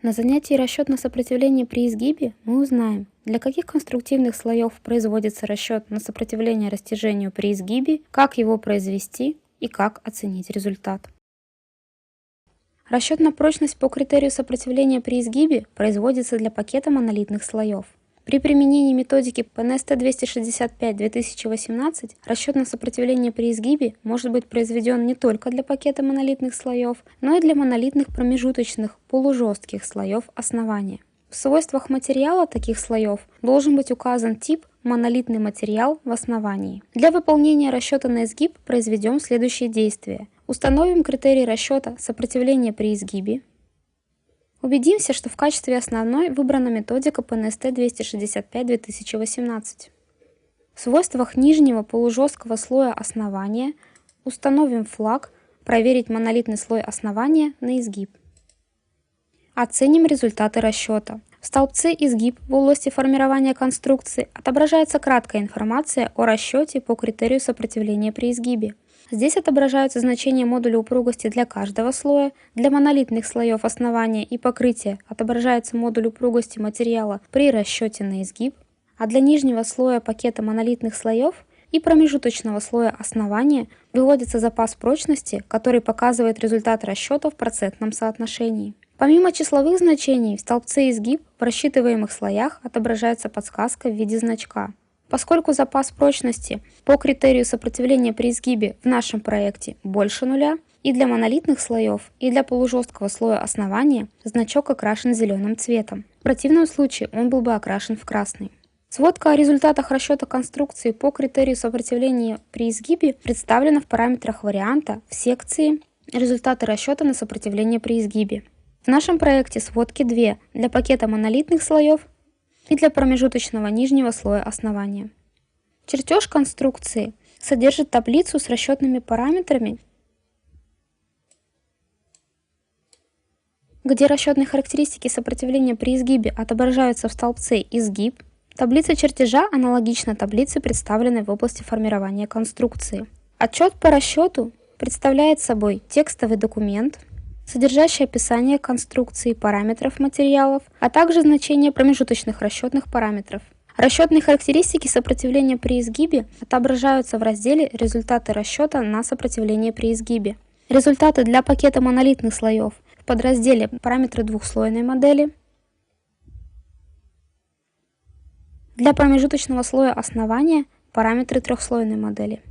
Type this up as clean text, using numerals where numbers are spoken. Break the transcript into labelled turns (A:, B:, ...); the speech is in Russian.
A: На занятии расчет на сопротивление при изгибе мы узнаем, для каких конструктивных слоев производится расчет на сопротивление растяжению при изгибе, как его произвести и как оценить результат. Расчет на прочность по критерию сопротивления при изгибе производится для пакета монолитных слоев. При применении методики ПНСТ-265-2018 расчет на сопротивление при изгибе может быть произведен не только для пакета монолитных слоев, но и для монолитных промежуточных полужестких слоев основания. В свойствах материала таких слоев должен быть указан тип монолитный материал в основании. Для выполнения расчета на изгиб произведем следующие действия. Установим критерий расчета сопротивления при изгибе. Убедимся, что в качестве основной выбрана методика ПНСТ-265-2018. В свойствах нижнего полужесткого слоя основания установим флаг «Проверить монолитный слой основания на изгиб». Оценим результаты расчета. В столбце «Изгиб» в области формирования конструкции отображается краткая информация о расчете по критерию сопротивления при изгибе. Здесь отображаются значения модуля упругости для каждого слоя, для монолитных слоев основания и покрытия отображается модуль упругости материала при расчете на изгиб, а для нижнего слоя пакета монолитных слоев и промежуточного слоя основания выводится запас прочности, который показывает результат расчета в процентном соотношении. Помимо числовых значений, в столбце «Изгиб» в рассчитываемых слоях отображается подсказка в виде значка. Поскольку запас прочности по критерию сопротивления при изгибе в нашем проекте больше нуля, и для монолитных слоев, и для полужесткого слоя основания значок окрашен зеленым цветом. В противном случае он был бы окрашен в красный. Сводка о результатах расчета конструкции по критерию сопротивления при изгибе представлена в параметрах варианта в секции «Результаты расчета на сопротивление при изгибе». В нашем проекте сводки две для пакета монолитных слоев и для промежуточного нижнего слоя основания. Чертеж конструкции содержит таблицу с расчетными параметрами, где расчетные характеристики сопротивления при изгибе отображаются в столбце «Изгиб». Таблица чертежа аналогична таблице, представленной в области формирования конструкции. Отчет по расчету представляет собой текстовый документ, содержащий описание конструкции параметров материалов, а также значение промежуточных расчетных параметров. Расчетные характеристики сопротивления при изгибе отображаются в разделе «Результаты расчета на сопротивление при изгибе». Результаты для пакета монолитных слоев в подразделе «Параметры двухслойной модели». Для промежуточного слоя основания – параметры трехслойной модели.